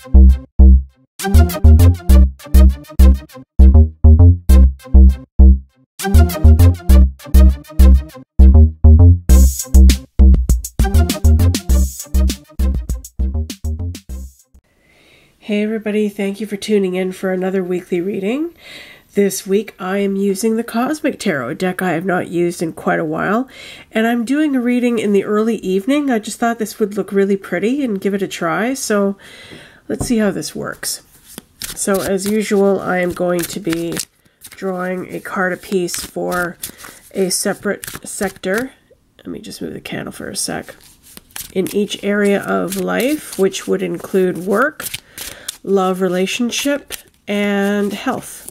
Hey everybody, thank you for tuning in for another weekly reading. This week I am using the Cosmic Tarot, a deck I have not used in quite a while, and I'm doing a reading in the early evening. I just thought this would look really pretty and give it a try, so let's see how this works. So as usual, I am going to be drawing a card apiece for a separate sector. Let me just move the candle for a sec. In each area of life, which would include work, love, relationship, and health.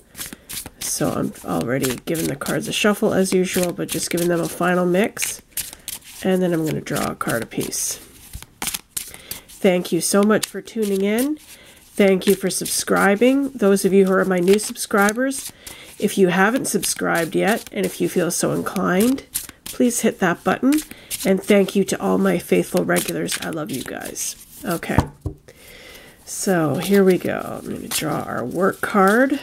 So I'm already giving the cards a shuffle as usual, but just giving them a final mix. And then I'm going to draw a card apiece. Thank you so much for tuning in. Thank you for subscribing. Those of you who are my new subscribers, if you haven't subscribed yet, and if you feel so inclined, please hit that button. And thank you to all my faithful regulars. I love you guys. Okay. So here we go. I'm going to draw our work card.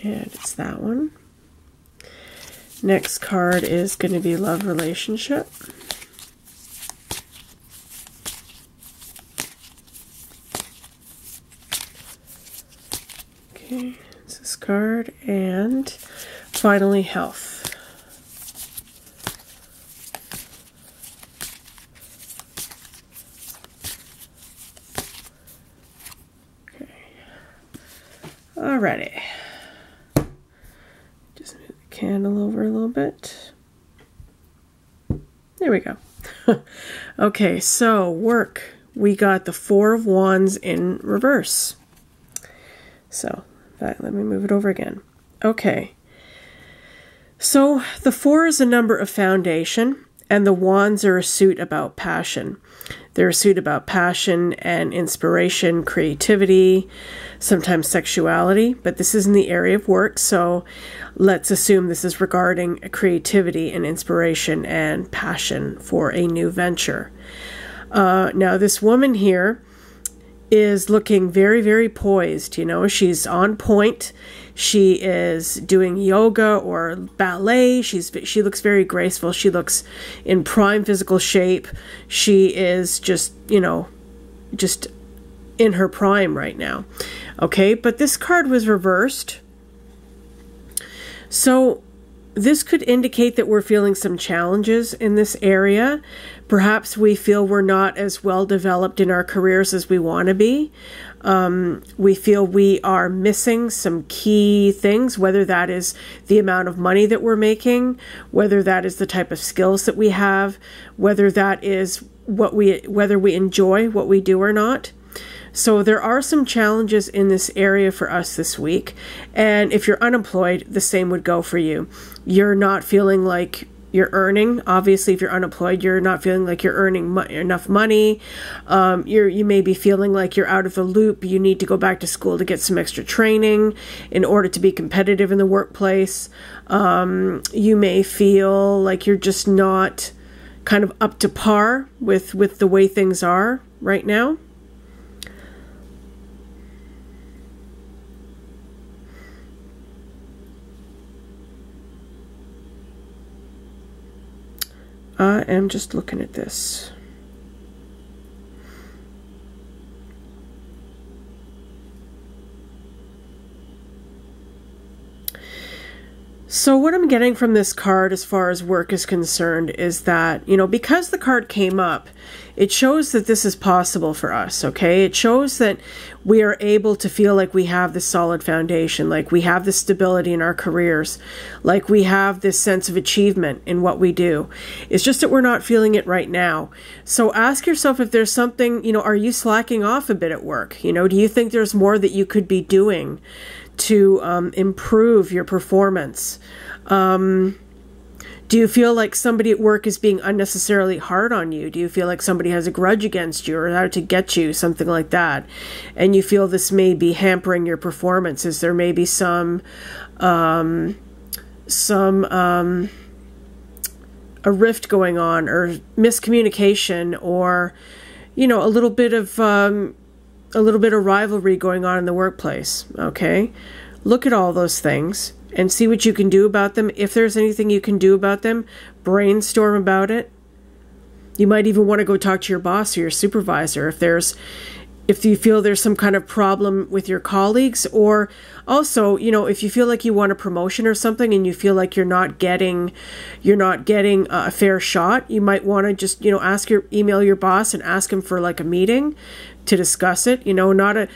And it's that one. Next card is going to be love, relationship. Okay, it's this card. And finally, health. Alrighty. Just move the candle over a little bit. There we go. Okay, so work. We got the Four of Wands in reverse. So, let me move it over again. Okay. So, the Four is a number of foundation, and the Wands are a suit about passion. They're a suit about passion and inspiration, creativity, sometimes sexuality, but this is in the area of work, so let's assume this is regarding creativity and inspiration and passion for a new venture. Now, this woman here is looking very, very poised. You know, she's on point. She is doing yoga or ballet. She looks very graceful. She looks in prime physical shape. She is just, you know, just in her prime right now. Okay, but this card was reversed. So this could indicate that we're feeling some challenges in this area. Perhaps we feel we're not as well developed in our careers as we want to be. We feel we are missing some key things, whether that is the amount of money that we're making, whether that is the type of skills that we have, whether that is whether we enjoy what we do or not. So there are some challenges in this area for us this week. And if you're unemployed, the same would go for you. You're not feeling like you're earning. Obviously, if you're unemployed, you're not feeling like you're earning enough money. You may be feeling like you're out of the loop. You need to go back to school to get some extra training in order to be competitive in the workplace. You may feel like you're just not kind of up to par with the way things are right now. I am just looking at this. So what I'm getting from this card as far as work is concerned is that, you know, because the card came up, it shows that this is possible for us, okay? It shows that we are able to feel like we have this solid foundation, like we have this stability in our careers, like we have this sense of achievement in what we do. It's just that we're not feeling it right now. So ask yourself if there's something, you know, are you slacking off a bit at work? You know, do you think there's more that you could be doing to improve your performance? Do you feel like somebody at work is being unnecessarily hard on you? Do you feel like somebody has a grudge against you or out to get you, something like that? And you feel this may be hampering your performance. Is there maybe some a rift going on, or miscommunication, or, you know, a little bit of rivalry going on in the workplace. Okay, look at all those things and see what you can do about them. If there's anything you can do about them, brainstorm about it. You might even want to go talk to your boss or your supervisor if you feel there's some kind of problem with your colleagues, or also, you know, if you feel like you want a promotion or something and you feel like you're not getting a fair shot, you might want to just, you know, email your boss and ask him for like a meeting to discuss it. You know, not a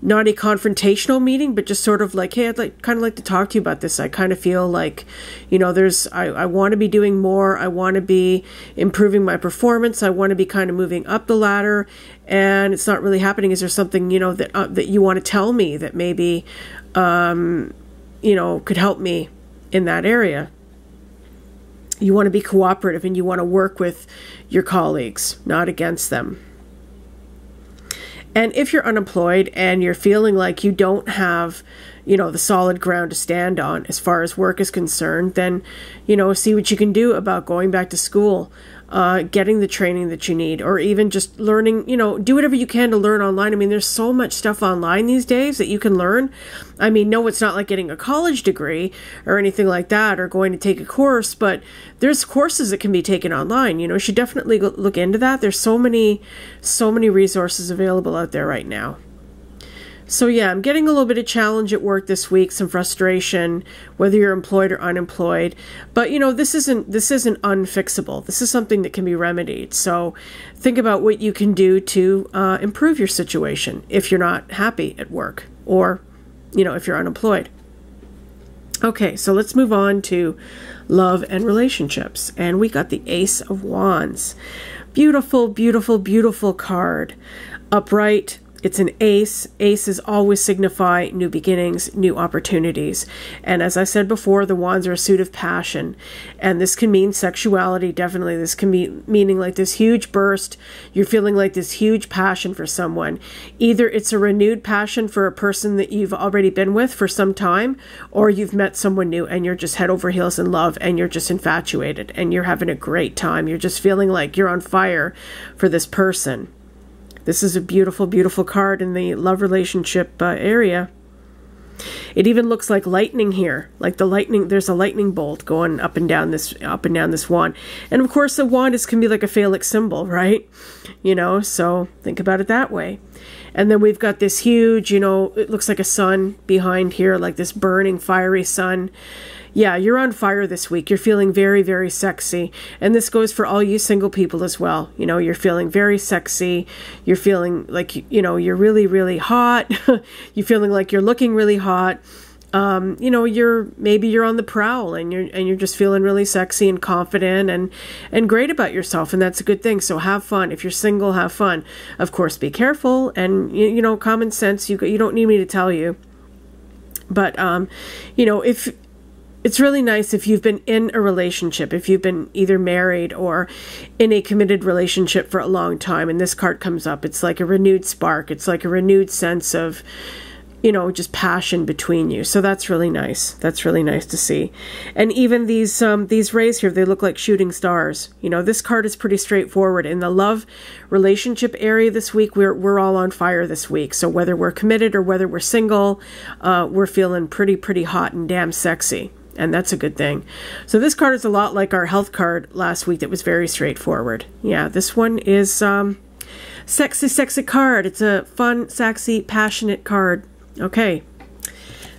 confrontational meeting, but just sort of like, hey, I'd kind of like to talk to you about this. I kind of feel like, you know, I want to be doing more. I want to be improving my performance. I want to be kind of moving up the ladder, and it's not really happening. Is there something, you know, that you want to tell me that maybe, you know, could help me in that area? You want to be cooperative and you want to work with your colleagues, not against them. And if you're unemployed and you're feeling like you don't have, you know, the solid ground to stand on as far as work is concerned, then, you know, see what you can do about going back to school, getting the training that you need, or even just learning, you know, do whatever you can to learn online. I mean, there's so much stuff online these days that you can learn. I mean, no, it's not like getting a college degree or anything like that, or going to take a course, but there's courses that can be taken online. You know, you should definitely look into that. There's so many resources available out there right now. So yeah, I'm getting a little bit of challenge at work this week, some frustration, whether you're employed or unemployed. But you know, this isn't unfixable. This is something that can be remedied. So think about what you can do to improve your situation if you're not happy at work, or, you know, if you're unemployed. Okay, so let's move on to love and relationships. And we got the Ace of Wands. Beautiful, beautiful, beautiful card. Upright. It's an ace. Aces always signify new beginnings, new opportunities. And as I said before, the wands are a suit of passion. And this can mean sexuality, definitely. This can be meaning like this huge burst. You're feeling like this huge passion for someone. Either it's a renewed passion for a person that you've already been with for some time, or you've met someone new and you're just head over heels in love and you're just infatuated and you're having a great time. You're just feeling like you're on fire for this person. This is a beautiful, beautiful card in the love relationship area. It even looks like lightning here, like the lightning. There's a lightning bolt going up and down this wand, and of course the wand can be like a phallic symbol, right? You know, so think about it that way. And then we've got this huge, you know, it looks like a sun behind here, like this burning, fiery sun. Yeah, you're on fire this week. You're feeling very, very sexy. And this goes for all you single people as well. You know, you're feeling very sexy. You're feeling like, you know, you're really, really hot. You're feeling like you're looking really hot. You know, maybe you're on the prowl and you're just feeling really sexy and confident and great about yourself. And that's a good thing. So have fun. If you're single, have fun. Of course, be careful. And, you know, common sense, you don't need me to tell you. But, you know, it's really nice if you've been in a relationship, if you've been either married or in a committed relationship for a long time, and this card comes up, it's like a renewed spark. It's like a renewed sense of, you know, just passion between you. So that's really nice. That's really nice to see. And even these rays here, they look like shooting stars. You know, this card is pretty straightforward. In the love relationship area this week, we're all on fire this week. So whether we're committed or whether we're single, we're feeling pretty hot and damn sexy. And that's a good thing. So this card is a lot like our health card last week that was very straightforward. Yeah, this one is sexy card. It's a fun, sexy, passionate card. Okay.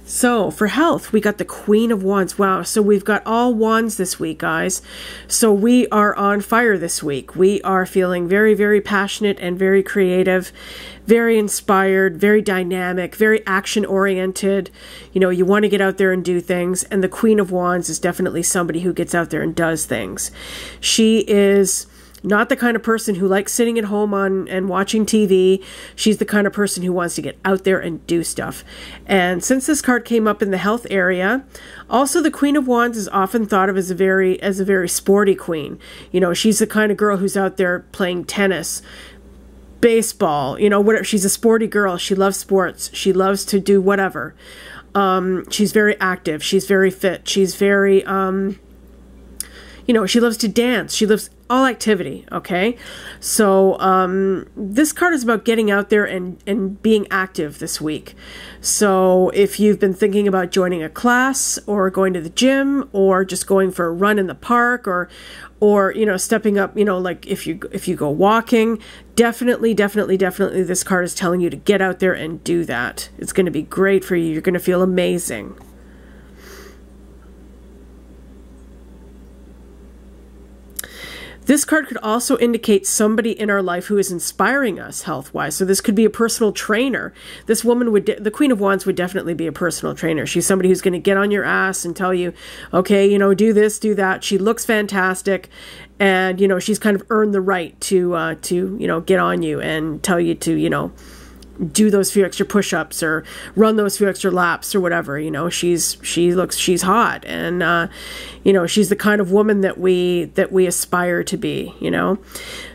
So for health, we got the Queen of Wands. Wow. So we've got all wands this week, guys. So we are on fire this week. We are feeling very, very passionate and very creative, very inspired, very dynamic, very action-oriented. You know, you want to get out there and do things. And the Queen of Wands is definitely somebody who gets out there and does things. She is not the kind of person who likes sitting at home and watching TV. She's the kind of person who wants to get out there and do stuff. And since this card came up in the health area, also the Queen of Wands is often thought of as a very sporty queen. You know, she's the kind of girl who's out there playing tennis, baseball, you know, whatever. She's a sporty girl. She loves sports. She loves to do whatever. She's very active. She's very fit. She's very you know, she loves to dance. She loves all activity, okay? So this card is about getting out there and being active this week. So if you've been thinking about joining a class or going to the gym or just going for a run in the park or you know, stepping up, you know, like if you go walking, definitely this card is telling you to get out there and do that. It's going to be great for you. You're going to feel amazing. This card could also indicate somebody in our life who is inspiring us health-wise. So this could be a personal trainer. This woman the Queen of Wands would definitely be a personal trainer. She's somebody who's going to get on your ass and tell you, okay, you know, do this, do that. She looks fantastic. And, you know, she's kind of earned the right to you know, get on you and tell you to, you know, do those few extra push-ups or run those few extra laps or whatever. You know, she's hot, and you know, she's the kind of woman that we aspire to be, you know.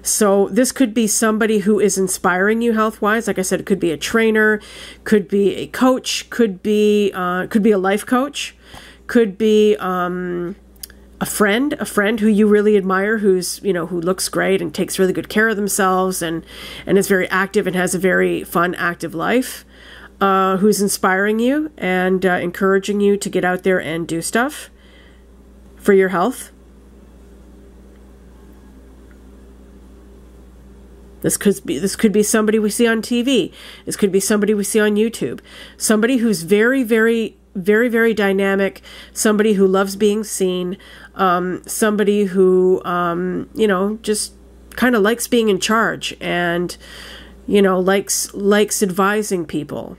So this could be somebody who is inspiring you health-wise. Like I said, it could be a trainer, could be a coach, could be a life coach, could be a friend who you really admire, who's, you know, who looks great and takes really good care of themselves and is very active and has a very fun, active life, who's inspiring you and encouraging you to get out there and do stuff for your health. This could be somebody we see on TV. This could be somebody we see on YouTube. Somebody who's very dynamic, somebody who loves being seen, somebody who, you know, just kind of likes being in charge and, you know, likes advising people.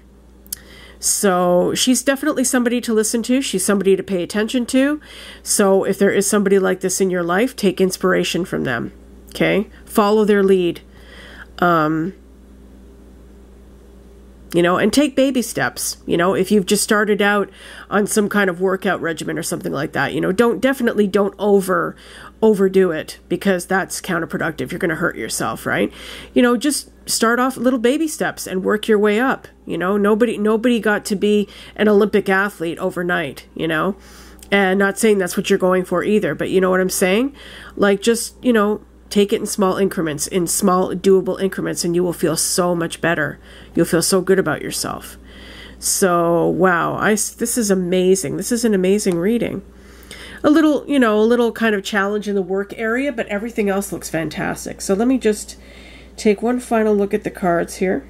So she's definitely somebody to listen to. She's somebody to pay attention to. So if there is somebody like this in your life, take inspiration from them. Okay? Follow their lead. You know, and take baby steps. You know, if you've just started out on some kind of workout regimen or something like that, you know, definitely don't overdo it, because that's counterproductive. You're going to hurt yourself, right? You know, just start off little baby steps and work your way up. You know, nobody got to be an Olympic athlete overnight, you know, and not saying that's what you're going for either, but you know what I'm saying? Like, just, you know, take it in small increments, in small doable increments, and you will feel so much better. You'll feel so good about yourself. So, wow, this is amazing. This is an amazing reading. A little, you know, a little kind of challenge in the work area, but everything else looks fantastic. So let me just take one final look at the cards here.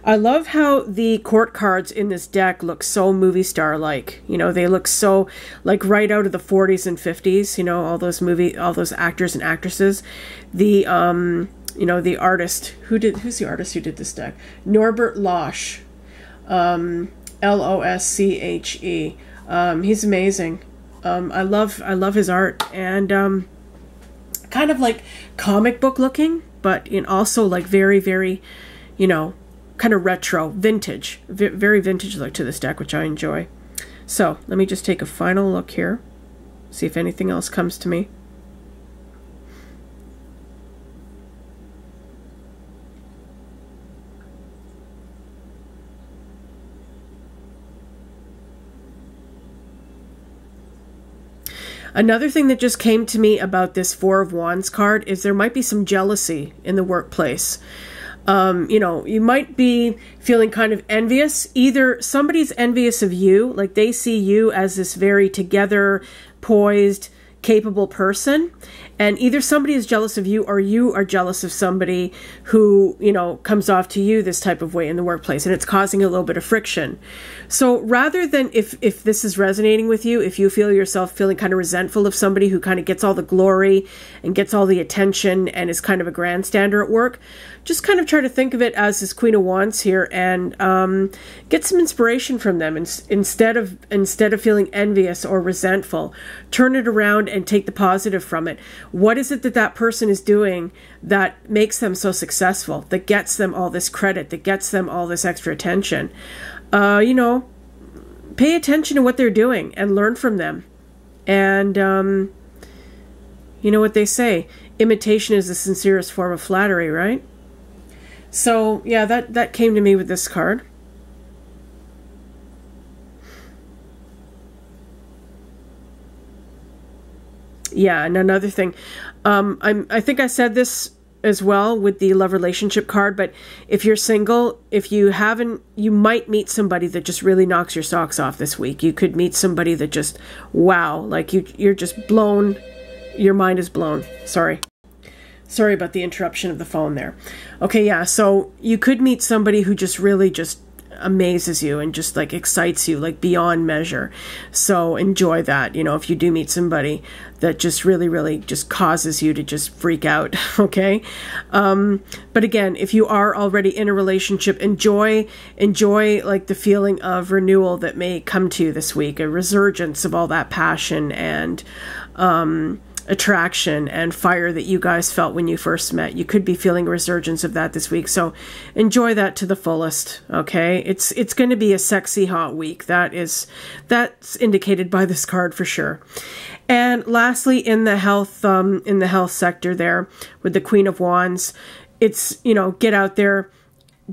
I love how the court cards in this deck look so movie star-like. You know, they look so like right out of the 40s and 50s, you know, all those actors and actresses. The, you know, the artist, who's the artist who did this deck? Norbert Losch, L-O-S-C-H-E. He's amazing. I love his art, and, kind of like comic book looking, but also like very, you know, kind of retro, vintage, very vintage look to this deck, which I enjoy. So let me just take a final look here, see if anything else comes to me. Another thing that just came to me about this Four of Wands card is there might be some jealousy in the workplace. You know, you might be feeling kind of envious. Either somebody's envious of you, like they see you as this very together, poised, capable person, and either somebody is jealous of you or you are jealous of somebody who, you know, comes off to you this type of way in the workplace, and it's causing a little bit of friction. So rather than, if this is resonating with you, if you feel yourself feeling kind of resentful of somebody who kind of gets all the glory and gets all the attention and is kind of a grandstander at work, just kind of try to think of it as this Queen of Wands here and get some inspiration from them. Instead of feeling envious or resentful, turn it around and take the positive from it. What is it that person is doing that makes them so successful, that gets them all this credit, that gets them all this extra attention? You know, pay attention to what they're doing and learn from them. And you know what they say, imitation is the sincerest form of flattery, right? So yeah, that came to me with this card. Yeah, and another thing, I think I said this as well with the love relationship card, but if you're single, if you haven't, you might meet somebody that just really knocks your socks off this week. You could meet somebody that just, wow, like you're just blown, your mind is blown. Sorry about the interruption of the phone there. Okay, yeah, so you could meet somebody who just really just amazes you and just like excites you like beyond measure. So enjoy that, if you do meet somebody that just really just causes you to just freak out. Okay, but again, if you are already in a relationship, enjoy like the feeling of renewal that may come to you this week, a resurgence of all that passion and attraction and fire that you guys felt when you first met. You could be feeling a resurgence of that this week, so enjoy that to the fullest. Okay, it's going to be a sexy hot week. That's indicated by this card for sure. And lastly, in the health sector there with the Queen of Wands, it's get out there,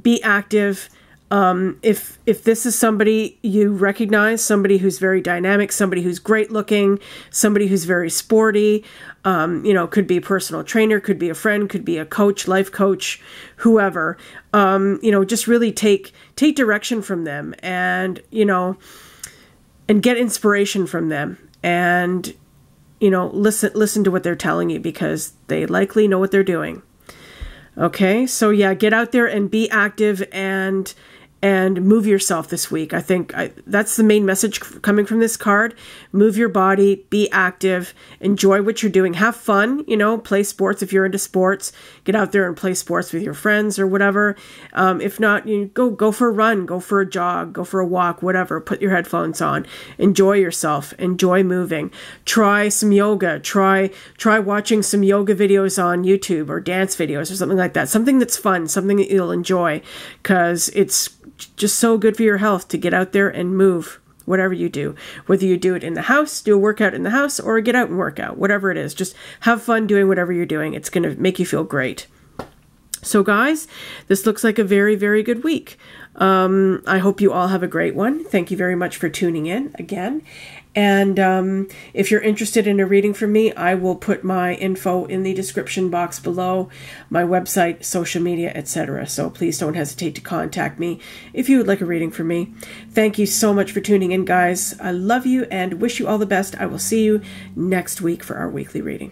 be active. If this is somebody you recognize, somebody who's very dynamic, somebody who's great looking, somebody who's very sporty, could be a personal trainer, could be a friend, could be a coach, life coach, whoever, just really take direction from them and get inspiration from them and, listen to what they're telling you because they likely know what they're doing. Okay. So yeah, get out there and be active and move yourself this week. I think that's the main message coming from this card. Move your body, be active, enjoy what you're doing, have fun, play sports if you're into sports. Get out there and play sports with your friends or whatever. If not, go for a run, go for a jog, go for a walk, whatever. Put your headphones on. Enjoy yourself. Enjoy moving. Try some yoga. Try watching some yoga videos on YouTube or dance videos or something like that. Something that's fun, something that you'll enjoy, because it's just so good for your health to get out there and move, whatever you do. Whether you do it in the house, do a workout in the house, or get out and work out, whatever it is. Just have fun doing whatever you're doing. It's going to make you feel great. So guys, this looks like a very, very good week. I hope you all have a great one. Thank you very much for tuning in again. And if you're interested in a reading from me, I will put my info in the description box below, my website, social media, etc. So please don't hesitate to contact me if you would like a reading from me. Thank you so much for tuning in, guys. I love you and wish you all the best. I will see you next week for our weekly reading.